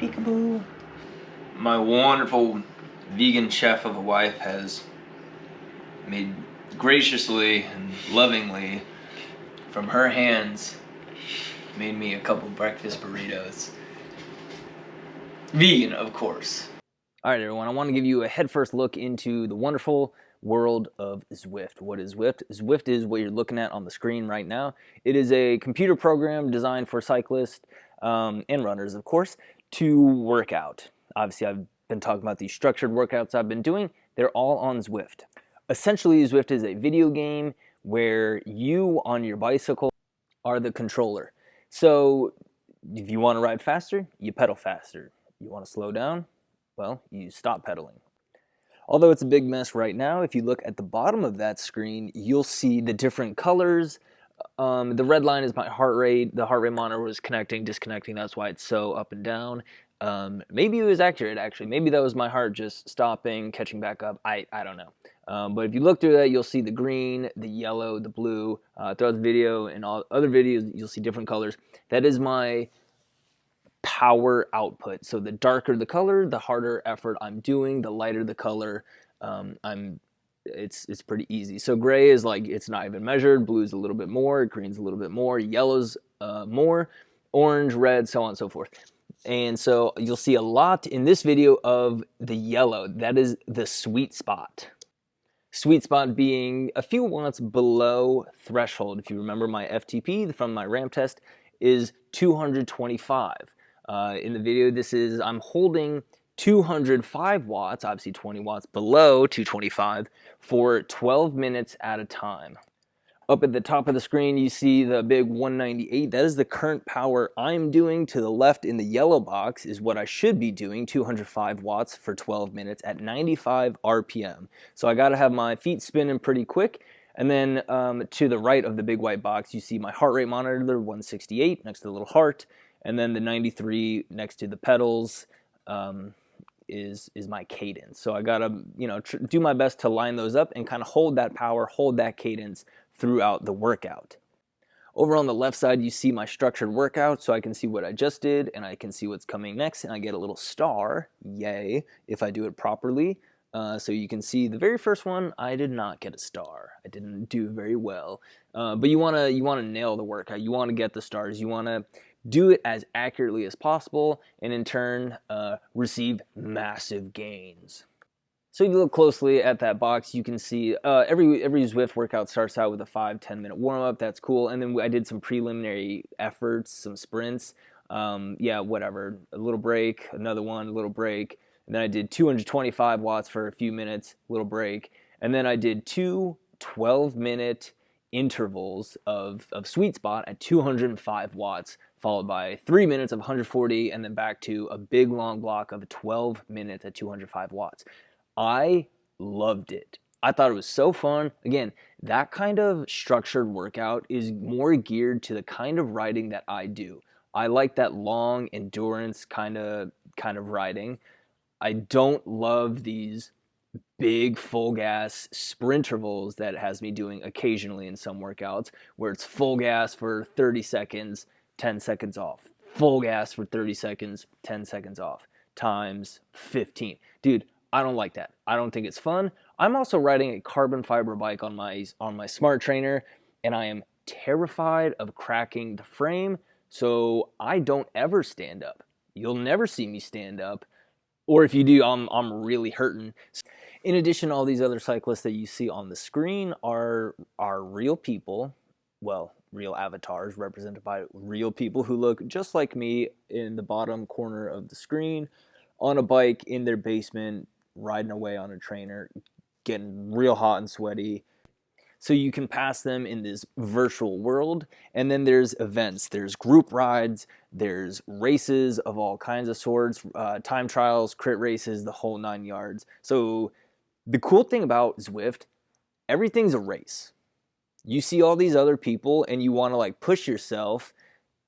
Peekaboo. My wonderful vegan chef of a wife has made graciously and lovingly from her hands made me a couple breakfast burritos. Vegan, of course. All right, everyone, I want to give you a head-first look into the wonderful world of Zwift. What is Zwift? Zwift is what you're looking at on the screen right now. It is a computer program designed for cyclists and runners, of course, to work out. Obviously, I've been talking about these structured workouts I've been doing. They're all on Zwift. Essentially, Zwift is a video game where you, on your bicycle, are the controller. So if you want to ride faster, you pedal faster. You want to slow down? Well, you stop pedaling. Although it's a big mess right now, if you look at the bottom of that screen, you'll see the different colors. The red line is my heart rate. The heart rate monitor was connecting, disconnecting. That's why it's so up and down. Maybe it was accurate, actually. Maybe that was my heart just stopping, catching back up. I don't know. But if you look through that, you'll see the green, the yellow, the blue. Throughout the video and all other videos, you'll see different colors. That is my power output. So the darker the color, the harder effort I'm doing. The lighter the color, it's pretty easy. So gray is like it's not even measured. Blue's a little bit more. Green's a little bit more. Yellow's more. Orange, red, so on and so forth. And so you'll see a lot in this video of the yellow. That is the sweet spot. Sweet spot being a few watts below threshold. If you remember, my FTP from my ramp test is 225. In the video, I'm holding 205 watts, obviously 20 watts below 225, for 12 minutes at a time. Up at the top of the screen, you see the big 198. That is the current power I'm doing. To the left in the yellow box is what I should be doing, 205 watts for 12 minutes at 95 RPM. So I got to have my feet spinning pretty quick. And then to the right of the big white box, you see my heart rate monitor, 168 next to the little heart. And then the 93 next to the pedals is my cadence. So I gotta do my best to line those up and kind of hold that power, hold that cadence throughout the workout. Over on the left side, you see my structured workout, so I can see what I just did and I can see what's coming next, and I get a little star, yay, if I do it properly. So you can see the very first one, I did not get a star. I didn't do very well. But you wanna nail the workout. You wanna get the stars. You wanna do it as accurately as possible, and in turn, receive massive gains. So if you look closely at that box, you can see every Zwift workout starts out with a 5-10 minute warm-up. That's cool. And then I did some preliminary efforts, some sprints. Whatever. A little break, another one, a little break. And then I did 225 watts for a few minutes, little break. And then I did two 12-minute intervals of sweet spot at 205 watts, followed by 3 minutes of 140, and then back to a big long block of 12 minutes at 205 watts. I loved it. I thought it was so fun. Again, that kind of structured workout is more geared to the kind of riding that I do. I like that long endurance kind of riding. I don't love these big full gas sprint intervals that it has me doing occasionally in some workouts, where it's full gas for 30 seconds, 10 seconds off. Full gas for 30 seconds, 10 seconds off. Times 15. Dude, I don't like that. I don't think it's fun. I'm also riding a carbon fiber bike on my smart trainer, and I am terrified of cracking the frame, so I don't ever stand up. You'll never see me stand up, or if you do, I'm really hurting. In addition, all these other cyclists that you see on the screen are real people, well, real avatars represented by real people who look just like me in the bottom corner of the screen, on a bike in their basement, riding away on a trainer, getting real hot and sweaty. So you can pass them in this virtual world. And then there's events, there's group rides, there's races of all kinds of sorts, time trials, crit races, the whole 9 yards. So the cool thing about Zwift, everything's a race. You see all these other people and you want to like push yourself.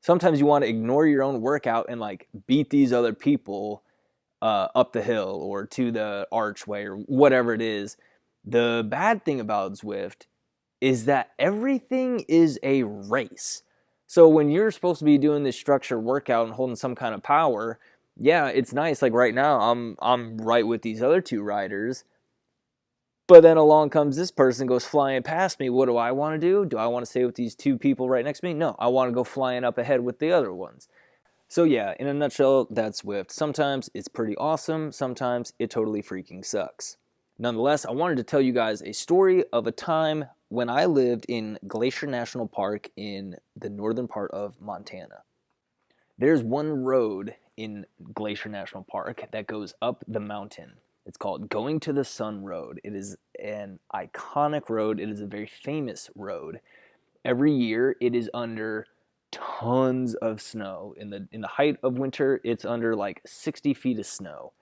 Sometimes you want to ignore your own workout and like beat these other people up the hill or to the archway or whatever it is. The bad thing about Zwift is that everything is a race. So when you're supposed to be doing this structured workout and holding some kind of power, yeah, it's nice. Like right now, I'm right with these other two riders. But then along comes this person, goes flying past me. What do I want to do? Do I want to stay with these two people right next to me? No, I want to go flying up ahead with the other ones. So yeah, in a nutshell, that's Zwift. Sometimes it's pretty awesome. Sometimes it totally freaking sucks. Nonetheless, I wanted to tell you guys a story of a time when I lived in Glacier National Park in the northern part of Montana. There's one road in Glacier National Park that goes up the mountain. It's called Going to the Sun Road. It is an iconic road. It is a very famous road. Every year it is under tons of snow. In the height of winter, it's under like 60 feet of snow.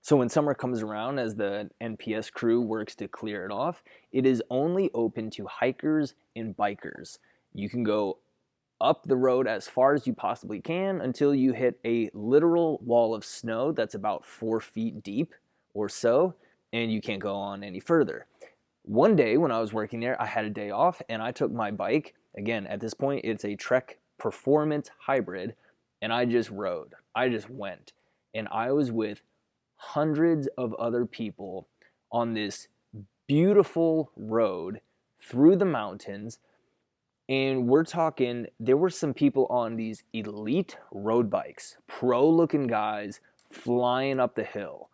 So when summer comes around, as the NPS crew works to clear it off, it is only open to hikers and bikers. You can go up the road as far as you possibly can until you hit a literal wall of snow that's about 4 feet deep or so, and you can't go on any further. One day when I was working there, I had a day off and I took my bike. Again, at this point, it's a Trek Performance Hybrid, and I just rode. I just went. And I was with hundreds of other people on this beautiful road through the mountains. And we're talking, there were some people on these elite road bikes, pro looking guys flying up the hill.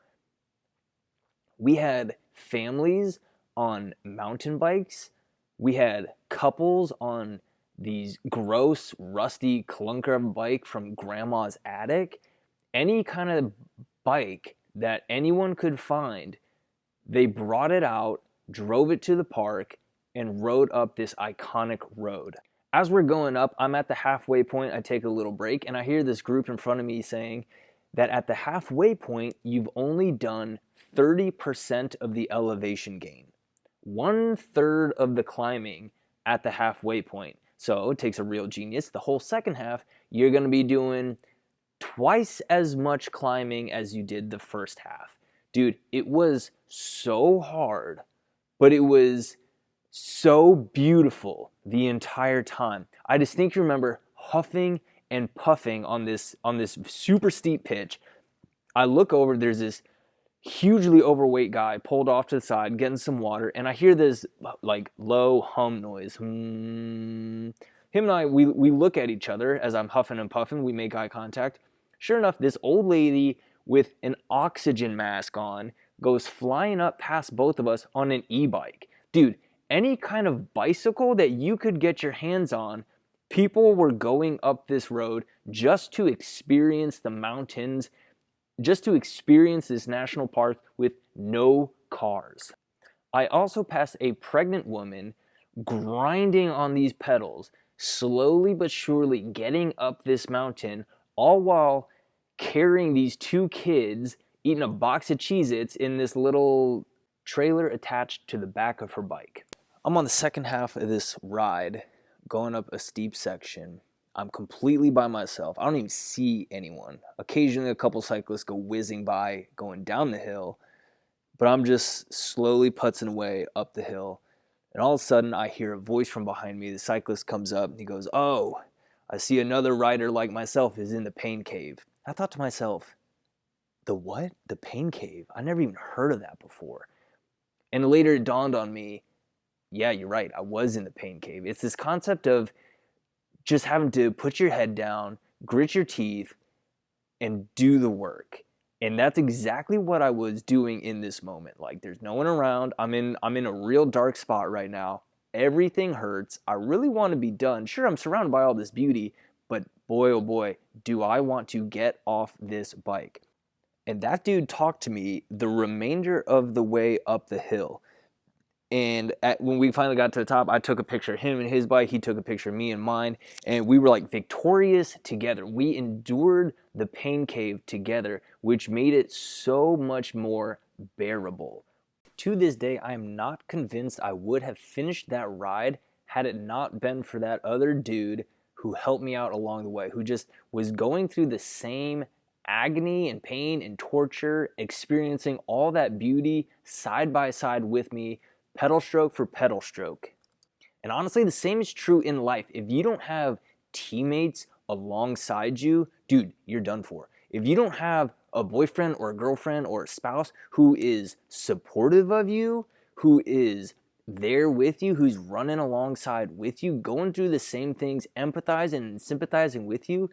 We had families on mountain bikes. We had couples on these gross, rusty clunker of a bike from grandma's attic. Any kind of bike that anyone could find, they brought it out, drove it to the park, and rode up this iconic road. As we're going up, I'm at the halfway point. I take a little break, and I hear this group in front of me saying that at the halfway point, you've only done 30% of the elevation gain. 1/3 of the climbing at the halfway point. So it takes a real genius. The whole second half, you're going to be doing twice as much climbing as you did the first half. Dude, it was so hard, but it was so beautiful the entire time. I distinctly remember huffing and puffing on this super steep pitch. I look over, there's this hugely overweight guy pulled off to the side getting some water, and I hear this like low hum noise. Him and I, we look at each other as I'm huffing and puffing. We make eye contact. Sure enough, this old lady with an oxygen mask on goes flying up past both of us on an e-bike. Dude, any kind of bicycle that you could get your hands on, people were going up this road just to experience the mountains, just to experience this national park with no cars. I also passed a pregnant woman grinding on these pedals, slowly but surely getting up this mountain, all while carrying these two kids eating a box of Cheez-Its in this little trailer attached to the back of her bike. I'm on the second half of this ride, going up a steep section. I'm completely by myself. I don't even see anyone. Occasionally a couple cyclists go whizzing by going down the hill, but I'm just slowly putzing away up the hill. And all of a sudden I hear a voice from behind me. The cyclist comes up and he goes, "Oh, I see another rider like myself is in the pain cave." I thought to myself, the what? The pain cave? I never even heard of that before. And later it dawned on me, yeah, you're right. I was in the pain cave. It's this concept of just having to put your head down, grit your teeth, and do the work. And that's exactly what I was doing in this moment. Like, there's no one around. I'm in a real dark spot right now. Everything hurts. I really want to be done. Sure, I'm surrounded by all this beauty, but boy, oh boy, do I want to get off this bike. And that dude talked to me the remainder of the way up the hill. And when we finally got to the top, I took a picture of him and his bike. He took a picture of me and mine. And we were like victorious together. We endured the pain cave together, which made it so much more bearable. To this day, I am not convinced I would have finished that ride had it not been for that other dude who helped me out along the way, who just was going through the same agony and pain and torture, experiencing all that beauty side by side with me, pedal stroke for pedal stroke. And honestly, the same is true in life. If you don't have teammates alongside you, dude, you're done for. if you don't have a boyfriend or a girlfriend or a spouse who is supportive of you, who is there with you, who's running alongside with you, going through the same things, empathizing and sympathizing with you,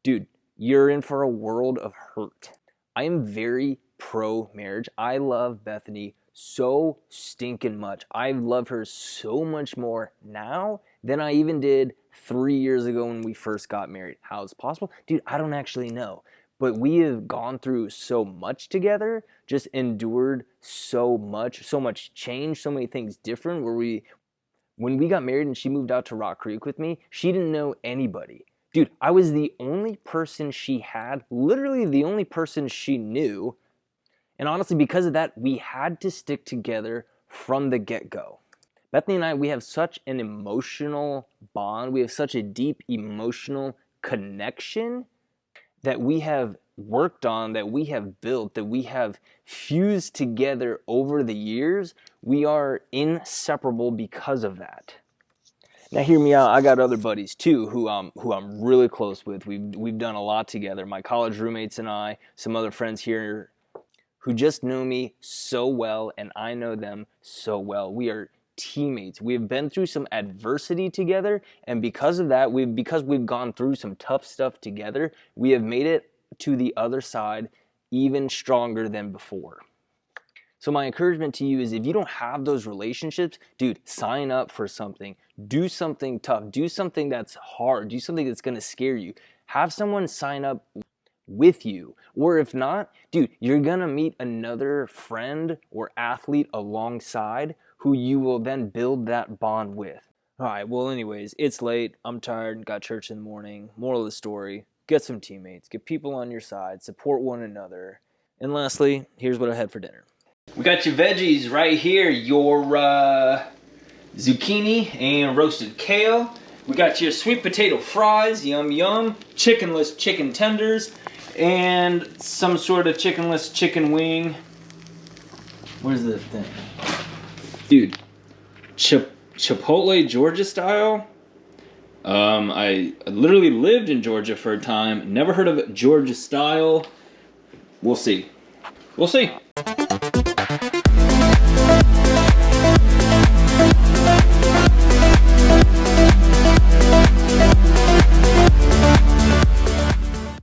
dude, you're in for a world of hurt. I am very pro marriage. I love Bethany so stinking much. I love her so much more now than I even did 3 years ago when we first got married. How is it possible? Dude, I don't actually know. But we have gone through so much together, just endured so much change, so many things different when we got married and she moved out to Rock Creek with me, she didn't know anybody. Dude, I was the only person she had, literally the only person she knew. And honestly, because of that, we had to stick together from the get-go. Bethany and I, we have such an emotional bond. We have such a deep emotional connection that we have worked on, that we have built, that we have fused together over the years. We are inseparable because of that. Now hear me out. I got other buddies too who I'm really close with. We've done a lot together. My college roommates and I, some other friends here who just know me so well and I know them so well. We are teammates. We've been through some adversity together, and because of that, because we've gone through some tough stuff together, we have made it to the other side even stronger than before. So my encouragement to you is, if you don't have those relationships, dude, sign up for something. Do something tough. Do something that's hard. Do something that's going to scare you. Have someone sign up with you. Or if not, dude, you're going to meet another friend or athlete alongside who you will then build that bond with. All right, well, anyways, it's late. I'm tired. Got church in the morning. Moral of the story, get some teammates. Get people on your side. Support one another. And lastly, here's what I had for dinner. We got your veggies right here, your zucchini and roasted kale. We got your sweet potato fries, yum yum, chickenless chicken tenders, and some sort of chickenless chicken wing. Where's the thing? Dude, Chipotle Georgia style. I literally lived in Georgia for a time, never heard of Georgia style. We'll see. We'll see.